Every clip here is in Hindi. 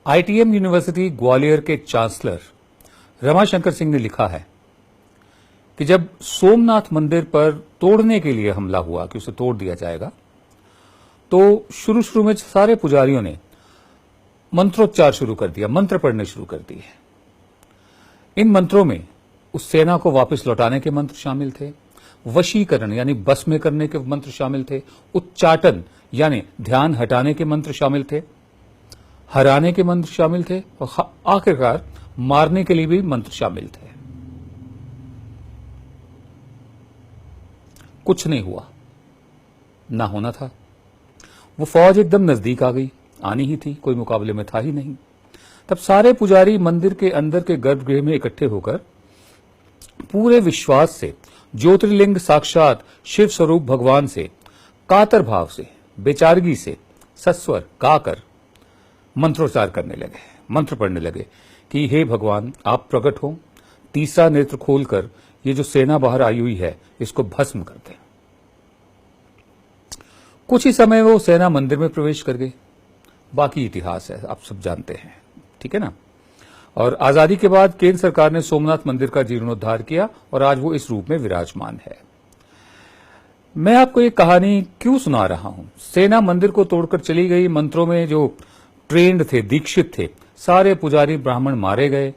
आईटीएम यूनिवर्सिटी ग्वालियर के चांसलर रमाशंकर सिंह ने लिखा है कि जब सोमनाथ मंदिर पर तोड़ने के लिए हमला हुआ कि उसे तोड़ दिया जाएगा, तो शुरू में सारे पुजारियों ने मंत्रोच्चार शुरू कर दिया, मंत्र पढ़ने शुरू कर दिए। इन मंत्रों में उस सेना को वापस लौटाने के मंत्र शामिल थे, वशीकरण यानी बस में करने के मंत्र शामिल थे, उच्चाटन यानी ध्यान हटाने के मंत्र शामिल थे, हराने के मंत्र शामिल थे और आखिरकार मारने के लिए भी मंत्र शामिल थे। कुछ नहीं हुआ, ना होना था। वो फौज एकदम नजदीक आ गई, आनी ही थी, कोई मुकाबले में था ही नहीं। तब सारे पुजारी मंदिर के अंदर के गर्भगृह में इकट्ठे होकर पूरे विश्वास से ज्योतिर्लिंग साक्षात शिव स्वरूप भगवान से कातर भाव से, बेचारगी से सस्वर गाकर मंत्रोच्चार करने लगे, मंत्र पढ़ने लगे कि हे भगवान, आप प्रकट हो, तीसरा नेत्र खोलकर ये जो सेना बाहर आई हुई है इसको भस्म कर दें। कुछ ही समय वो सेना मंदिर में प्रवेश कर गई। बाकी इतिहास है, आप सब जानते हैं, ठीक है ना। और आजादी के बाद केंद्र सरकार ने सोमनाथ मंदिर का जीर्णोद्धार किया और आज वो इस रूप में विराजमान है। मैं आपको एक कहानी क्यों सुना रहा हूं? सेना मंदिर को तोड़कर चली गई, मंत्रों में जो ट्रेंड थे, दीक्षित थे, सारे पुजारी ब्राह्मण मारे गए।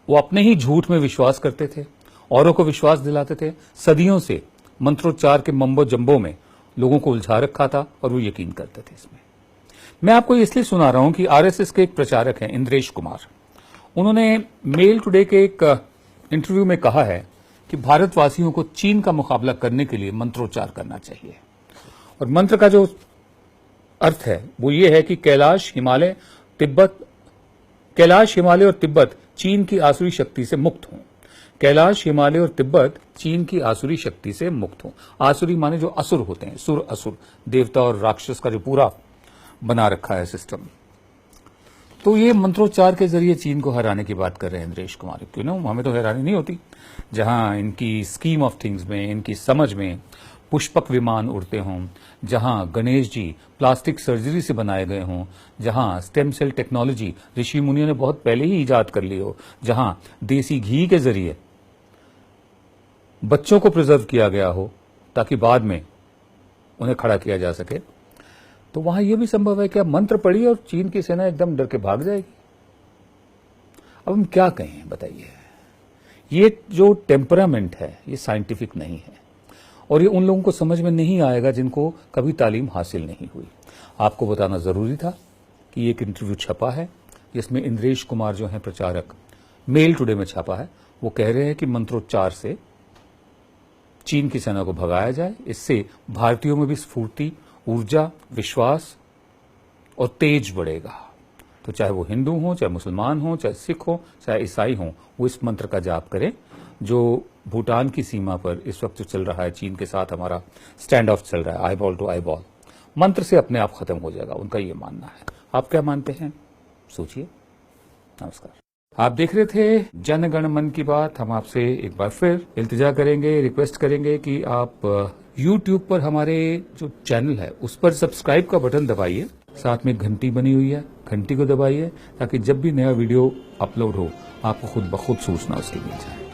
वो अपने ही झूठ में विश्वास करते थे, औरों को विश्वास दिलाते थे। सदियों से मंत्रोच्चार के मम्बो जम्बो में लोगों को उलझा रखा था और वो यकीन करते थे इसमें। मैं आपको इसलिए सुना रहा हूं कि आरएसएस के एक प्रचारक हैं इंद्रेश कुमार, उन्होंने मेल टुडे के एक इंटरव्यू में कहा है कि भारतवासियों को चीन का मुकाबला करने के लिए मंत्रोच्चार करना चाहिए। और मंत्र का जो अर्थ है वो ये है कि कैलाश, हिमालय और तिब्बत चीन की आसुरी शक्ति से मुक्त हों। कैलाश, हिमालय और तिब्बत चीन की आसुरी शक्ति से मुक्त हों। आसुरी माने जो असुर होते हैं, सुर असुर, देवता और राक्षस का जो पूरा बना रखा है सिस्टम। तो ये मंत्रोच्चार के जरिए चीन को हराने की बात कर रहे हैं इंद्रेश कुमार। क्यों ना, हमें तो हैरानी नहीं होती। जहां इनकी स्कीम ऑफ थिंग्स में, इनकी समझ में पुष्पक विमान उड़ते हों, जहां गणेश जी प्लास्टिक सर्जरी से बनाए गए हों, जहां स्टेम सेल टेक्नोलॉजी ऋषि मुनियों ने बहुत पहले ही इजाद कर ली हो, जहां देसी घी के जरिए बच्चों को प्रिजर्व किया गया हो ताकि बाद में उन्हें खड़ा किया जा सके, तो वहां यह भी संभव है कि आप मंत्र पढ़िए और चीन की सेना एकदम डर के भाग जाएगी। अब हम क्या कहें बताइए? ये जो टेम्परामेंट है ये साइंटिफिक नहीं है और ये उन लोगों को समझ में नहीं आएगा जिनको कभी तालीम हासिल नहीं हुई। आपको बताना जरूरी था कि एक इंटरव्यू छपा है जिसमें इंद्रेश कुमार जो है प्रचारक, मेल टुडे में छपा है। वो कह रहे हैं कि मंत्रोच्चार से चीन की सेना को भगाया जाए, इससे भारतीयों में भी स्फूर्ति, ऊर्जा, विश्वास और तेज बढ़ेगा। तो चाहे वो हिंदू हो, चाहे मुसलमान हो, चाहे सिख हो, चाहे ईसाई हो, वो इस मंत्र का जाप करें जो भूटान की सीमा पर इस वक्त जो चल रहा है, चीन के साथ हमारा स्टैंड ऑफ चल रहा है, eyeball to eyeball, मंत्र से अपने आप खत्म हो जाएगा, उनका ये मानना है। आप क्या मानते हैं? सोचिए। नमस्कार। आप देख रहे थे जन गण मन की बात। हम आपसे एक बार फिर इल्तिजा करेंगे, रिक्वेस्ट करेंगे कि आप YouTube पर हमारे जो चैनल है उस पर सब्सक्राइब का बटन दबाइए, साथ में घंटी बनी हुई है, घंटी को दबाइए ताकि जब भी नया वीडियो अपलोड हो आपको खुद ब खुद सूचना उसकी मिल जाए।